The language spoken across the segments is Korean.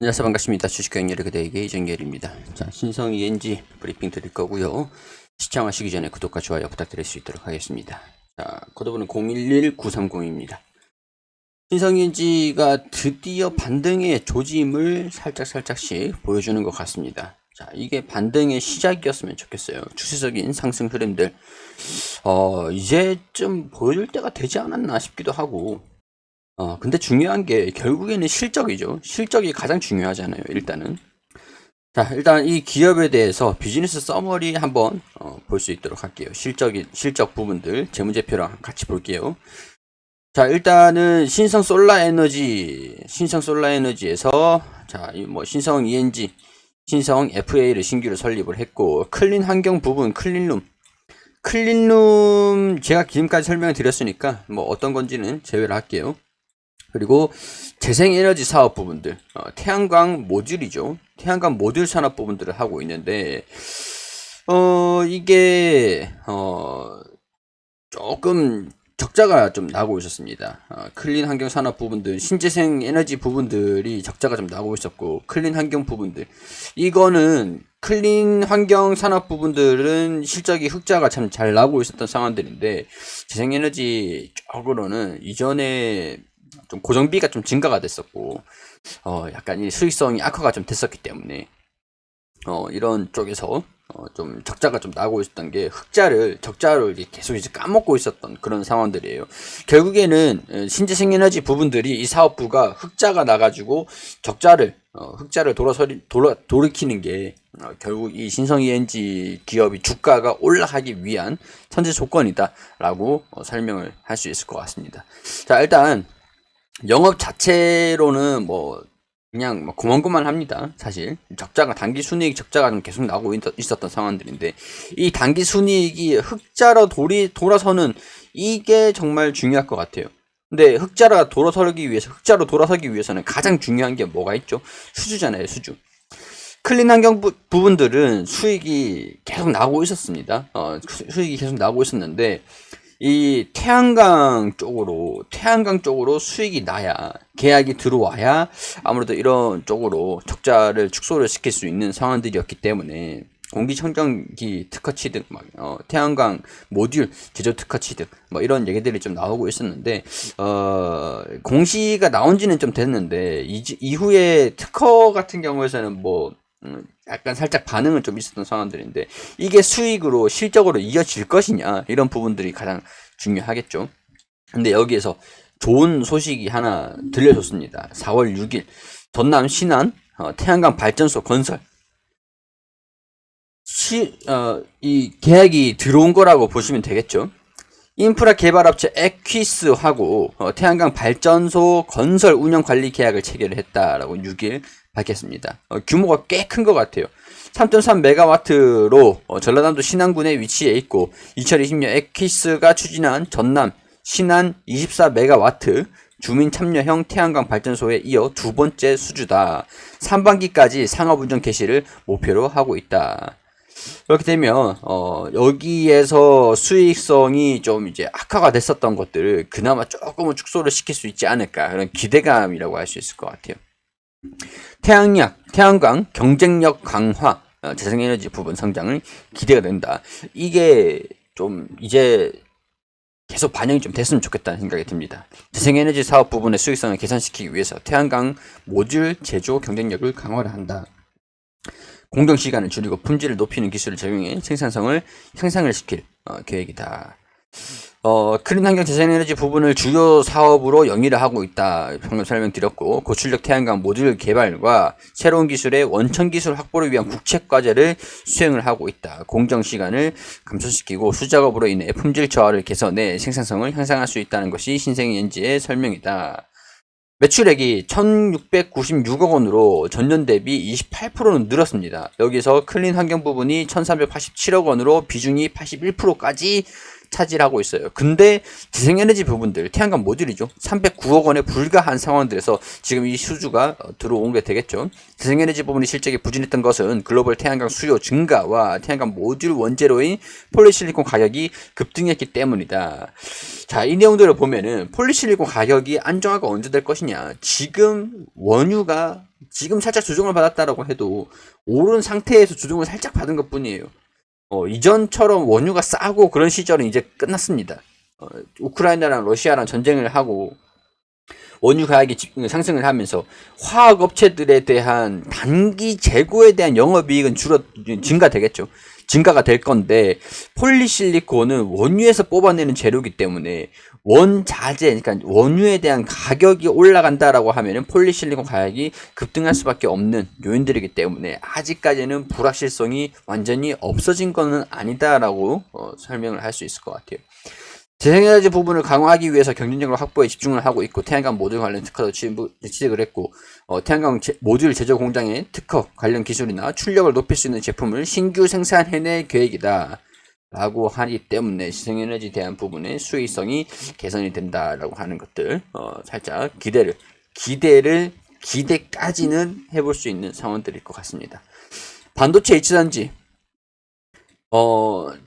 안녕하세요. 반갑습니다. 주식경제를 그대에게 이정열입니다. 자, 신성 ENG 브리핑 드릴 거고요. 시청하시기 전에 구독과 좋아요 부탁드릴 수 있도록 하겠습니다. 자, 코드번호 011930입니다. 신성 ENG가 드디어 반등의 조짐을 살짝씩 보여주는 것 같습니다. 자, 이게 반등의 시작이었으면 좋겠어요. 추세적인 상승 흐름들 이제 좀 보여줄 때가 되지 않았나 싶기도 하고, 근데 중요한 게 결국에는 실적이죠. 실적이 가장 중요하잖아요, 일단은. 자, 일단 이 기업에 대해서 비즈니스 서머리 한번 볼 수 있도록 할게요. 실적 부분들 재무제표랑 같이 볼게요. 자, 일단은 신성 솔라에너지에서 자, 신성 ENG, 신성 FA를 신규로 설립을 했고, 클린 환경 부분, 클린룸 제가 지금까지 설명을 드렸으니까 뭐 어떤 건지는 제외를 할게요. 그리고 재생에너지 사업 부분들, 태양광 모듈이죠. 태양광 모듈 산업 부분들을 하고 있는데, 이게, 조금 적자가 좀 나고 있었습니다. 클린 환경 산업 부분들, 신재생 에너지 부분들이 적자가 좀 나고 있었고, 클린 환경 부분들. 이거는 클린 환경 산업 부분들은 실적이 흑자가 참 잘 나고 있었던 상황들인데, 재생에너지 쪽으로는 이전에 좀 고정비가 좀 증가가 됐었고, 약간 이 수익성이 악화가 좀 됐었기 때문에, 이런 쪽에서, 좀 적자가 좀 나고 있었던 게 적자를 계속 이제 까먹고 있었던 그런 상황들이에요. 결국에는 신재생에너지 부분들이 이 사업부가 흑자가 나가지고 흑자를 돌이키는 게 결국 이 신성 ENG 기업이 주가가 올라가기 위한 선제 조건이다라고 설명을 할 수 있을 것 같습니다. 자, 일단 영업 자체로는 그냥 고만고만합니다. 사실 단기 순이익 적자가 좀 계속 나오고 있었던 상황들인데, 이 단기 순이익이 흑자로 돌아서는 이게 정말 중요할 것 같아요. 근데 흑자로 돌아서기 위해서는 가장 중요한 게 뭐가 있죠? 수주잖아요, 수주. 클린 환경 부분들은 수익이 계속 나오고 있었습니다. 수익이 계속 나오고 있었는데, 이 태양광 쪽으로 수익이 나야, 계약이 들어와야 아무래도 이런 쪽으로 적자를 축소를 시킬 수 있는 상황들이었기 때문에, 공기청정기 특허 취득, 태양광 모듈 제조 특허 취득, 이런 얘기들이 좀 나오고 있었는데, 공시가 나온 지는 좀 됐는데, 이후에 특허 같은 경우에서는 약간 살짝 반응은 좀 있었던 상황들인데, 이게 수익으로 실적으로 이어질 것이냐, 이런 부분들이 가장 중요하겠죠. 근데 여기에서 좋은 소식이 하나 들려줬습니다. 4월 6일 전남 신안 태양광 발전소 건설 이 계약이 들어온 거라고 보시면 되겠죠. 인프라 개발업체 에퀴스하고 태양광 발전소 건설 운영 관리 계약을 체결을 했다라고 6일 밝혔습니다. 규모가 꽤 큰 것 같아요. 3.3메가와트로 전라남도 신안군에 위치해 있고, 2020년 에퀴스가 추진한 전남 신안 24메가와트 주민 참여형 태양광 발전소에 이어 두 번째 수주다. 3반기까지 상업운전 개시를 목표로 하고 있다. 그렇게 되면 여기에서 수익성이 좀 이제 악화가 됐었던 것들을 그나마 조금은 축소를 시킬 수 있지 않을까, 그런 기대감이라고 할 수 있을 것 같아요. 태양광 경쟁력 강화, 재생에너지 부분 성장을 기대가 된다. 이게 좀 이제 계속 반영이 좀 됐으면 좋겠다는 생각이 듭니다. 재생에너지 사업 부분의 수익성을 개선시키기 위해서 태양광 모듈 제조 경쟁력을 강화를 한다. 공정 시간을 줄이고 품질을 높이는 기술을 적용해 생산성을 향상을 시킬 계획이다. 클린 환경 재생에너지 부분을 주요 사업으로 영위를 하고 있다. 방금 설명드렸고, 고출력 태양광 모듈 개발과 새로운 기술의 원천 기술 확보를 위한 국책 과제를 수행을 하고 있다. 공정 시간을 감소시키고 수작업으로 인해 품질 저하를 개선해 생산성을 향상할 수 있다는 것이 신성 ENG의 설명이다. 매출액이 1696억 원으로 전년 대비 28%는 늘었습니다. 여기서 클린 환경 부분이 1387억 원으로 비중이 81%까지 차지하고 있어요. 근데 재생에너지 부분들, 태양광 모듈이죠. 309억 원에 불과한 상황들에서 지금 이 수주가 들어온 게 되겠죠. 재생에너지 부분이 실적이 부진했던 것은 글로벌 태양광 수요 증가와 태양광 모듈 원재료인 폴리실리콘 가격이 급등했기 때문이다. 자, 이 내용들을 보면은 폴리실리콘 가격이 안정화가 언제 될 것이냐. 지금 원유가 지금 살짝 조정을 받았다라고 해도 오른 상태에서 조정을 살짝 받은 것 뿐이에요. 이전처럼 원유가 싸고 그런 시절은 이제 끝났습니다. 우크라이나랑 러시아랑 전쟁을 하고 원유 가격이 상승을 하면서 화학 업체들에 대한 단기 재고에 대한 영업이익은 증가되겠죠. 증가가 될 건데 폴리실리콘은 원유에서 뽑아내는 재료이기 때문에 원자재, 그러니까 원유에 대한 가격이 올라간다라고 하면은 폴리실리콘 가격이 급등할 수밖에 없는 요인들이기 때문에 아직까지는 불확실성이 완전히 없어진 것은 아니다라고 설명을 할 수 있을 것 같아요. 재생에너지 부분을 강화하기 위해서 경쟁력을 확보에 집중을 하고 있고 태양광 모듈 관련 특허도 취득을 했고 태양광 모듈 제조 공장의 특허 관련 기술이나 출력을 높일 수 있는 제품을 신규 생산해낼 계획이다 라고 하기 때문에 재생에너지에 대한 부분의 수익성이 개선이 된다라고 하는 것들 살짝 기대까지는 해볼 수 있는 상황들일 것 같습니다. 반도체 H단지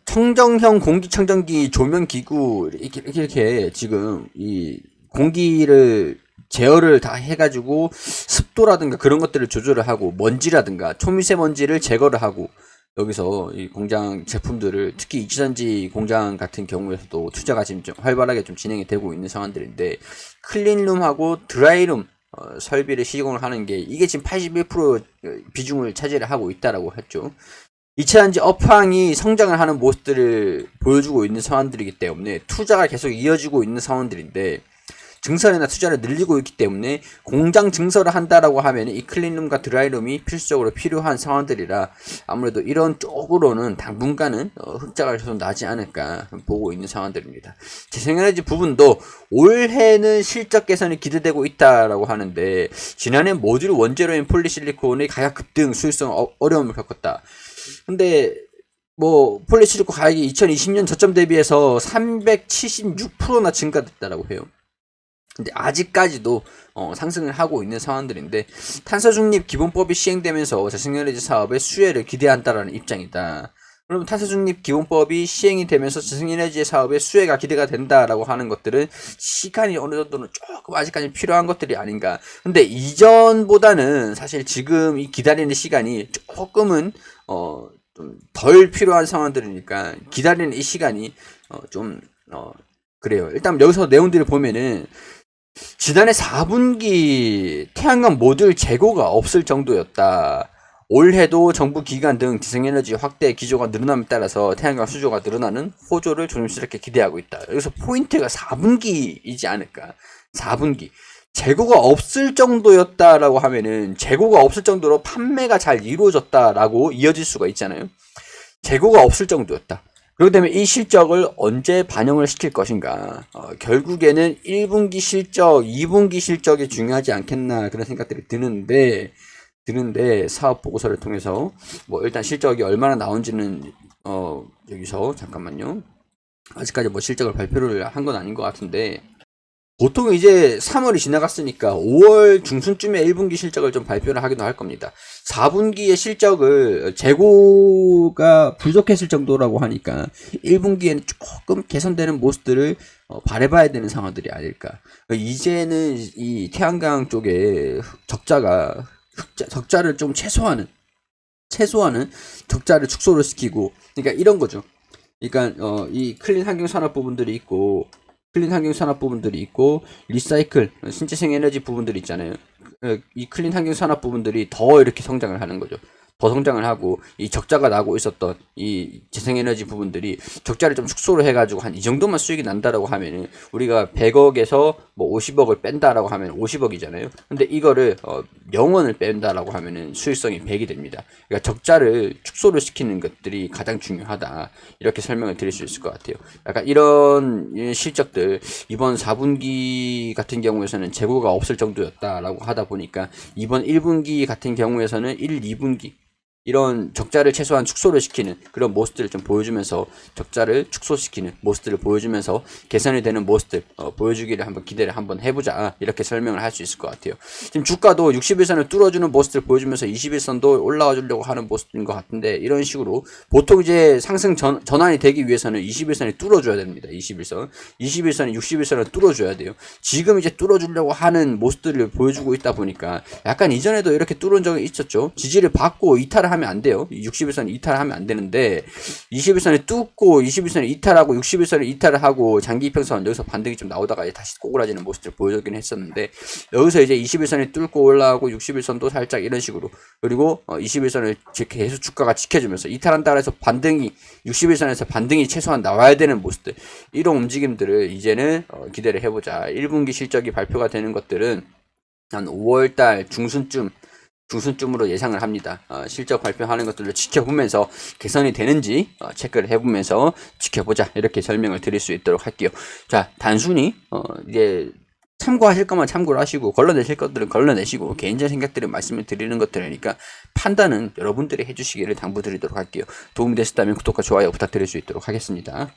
청정형 공기청정기 조명기구 이렇게 지금 이 공기를 제어를 다 해가지고 습도라든가 그런 것들을 조절을 하고 먼지라든가 초미세먼지를 제거를 하고 여기서 이 공장 제품들을 특히 이치단지 공장 같은 경우에서도 투자가 지금 좀 활발하게 좀 진행이 되고 있는 상황들인데 클린룸하고 드라이룸 설비를 시공을 하는 게 이게 지금 81% 비중을 차지를 하고 있다라고 했죠. 이차전지 업황이 성장을 하는 모습들을 보여주고 있는 상황들이기 때문에 투자가 계속 이어지고 있는 상황들인데 증설이나 투자를 늘리고 있기 때문에 공장 증설을 한다라고 하면 이 클린룸과 드라이룸이 필수적으로 필요한 상황들이라 아무래도 이런 쪽으로는 당분간은 흑자가 계속 나지 않을까 보고 있는 상황들입니다. 재생에너지 부분도 올해는 실적 개선이 기대되고 있다라고 하는데 지난해 모듈 원재료인 폴리실리콘의 가격 급등 수익성 어려움을 겪었다. 근데 뭐 폴리실리콘 가격이 2020년 저점 대비해서 376%나 증가됐다라고 해요. 근데 아직까지도 상승을 하고 있는 상황들인데 탄소중립 기본법이 시행되면서 재생에너지 사업의 수혜를 기대한다라는 입장이다. 그러면 탄소중립 기본법이 시행이 되면서 재생에너지 사업의 수혜가 기대가 된다라고 하는 것들은 시간이 어느 정도는 조금 아직까지 필요한 것들이 아닌가. 근데 이전보다는 사실 지금 이 기다리는 시간이 조금은 좀 덜 필요한 상황들이니까 기다리는 이 시간이 그래요. 일단 여기서 내용들을 보면은 지난해 4분기 태양광 모듈 재고가 없을 정도였다. 올해도 정부 기관 등 재생에너지 확대 기조가 늘어남에 따라서 태양광 수요가 늘어나는 호조를 조심스럽게 기대하고 있다. 여기서 포인트가 4분기이지 않을까. 4분기. 재고가 없을 정도였다라고 하면은 재고가 없을 정도로 판매가 잘 이루어졌다라고 이어질 수가 있잖아요. 재고가 없을 정도였다. 그렇기 때문에 이 실적을 언제 반영을 시킬 것인가. 결국에는 1분기 실적, 2분기 실적이 중요하지 않겠나 그런 생각들이 드는데 사업 보고서를 통해서 뭐 일단 실적이 얼마나 나온지는 여기서 잠깐만요. 아직까지 뭐 실적을 발표를 한 건 아닌 것 같은데 보통 이제 3월이 지나갔으니까 5월 중순쯤에 1분기 실적을 좀 발표를 하기도 할 겁니다. 4분기의 실적을 재고가 부족했을 정도라고 하니까 1분기에는 조금 개선되는 모습들을 바라봐야 되는 상황들이 아닐까. 이제는 이 태양광 쪽에 적자를 좀 최소화하는 적자를 축소를 시키고 그러니까 이런 거죠. 그러니까 이 클린 환경 산업 부분들이 있고 리사이클, 신재생 에너지 부분들이 있잖아요. 이 클린 환경 산업 부분들이 더 이렇게 성장을 하는 거죠. 더 성장을 하고 이 적자가 나고 있었던 이 재생에너지 부분들이 적자를 좀 축소를 해가지고 한 이 정도만 수익이 난다라고 하면은 우리가 100억에서 뭐 50억을 뺀다라고 하면 50억이잖아요. 근데 이거를 0원을 뺀다라고 하면은 수익성이 100이 됩니다. 그러니까 적자를 축소를 시키는 것들이 가장 중요하다. 이렇게 설명을 드릴 수 있을 것 같아요. 약간 이런 실적들 이번 4분기 같은 경우에서는 재고가 없을 정도였다라고 하다 보니까 이번 1분기 같은 경우에서는 1, 2분기 이런 적자를 최소한 축소를 시키는 그런 모습들을 좀 보여주면서 적자를 축소시키는 모습들을 보여주면서 개선이 되는 모습들 보여주기를 한번 기대를 한번 해보자, 이렇게 설명을 할 수 있을 것 같아요. 지금 주가도 60일선을 뚫어주는 모습들을 보여주면서 20일선도 올라와 주려고 하는 모습인 것 같은데, 이런 식으로 보통 이제 상승 전환이 되기 위해서는 20일선이 뚫어줘야 됩니다. 21선 20일선이 60일선을 뚫어줘야 돼요. 지금 이제 뚫어주려고 하는 모습들을 보여주고 있다 보니까 약간 이전에도 이렇게 뚫은 적이 있었죠. 지지를 받고 이탈을 하면 안 돼요. 60일선 이탈을 하면 안 되는데 21선을 뚫고 21선을 이탈하고 60일선을 이탈을 하고 장기 이평선 여기서 반등이 좀 나오다가 다시 꼬꾸라지는 모습을 보여주긴 했었는데, 여기서 이제 21선이 뚫고 올라가고 60일선도 살짝 이런 식으로, 그리고 21선을 계속 주가가 지켜주면서 이탈한다 해서 반등이 60일선에서 반등이 최소한 나와야 되는 모습들, 이런 움직임들을 이제는 기대를 해보자. 1분기 실적이 발표가 되는 것들은 한 5월달 중순쯤으로 예상을 합니다. 실적 발표하는 것들을 지켜보면서 개선이 되는지 체크를 해보면서 지켜보자, 이렇게 설명을 드릴 수 있도록 할게요. 자, 단순히 이제 참고하실 것만 참고를 하시고 걸러내실 것들은 걸러내시고 개인적인 생각들을 말씀을 드리는 것들이니까 판단은 여러분들이 해주시기를 당부드리도록 할게요. 도움이 되셨다면 구독과 좋아요 부탁드릴 수 있도록 하겠습니다.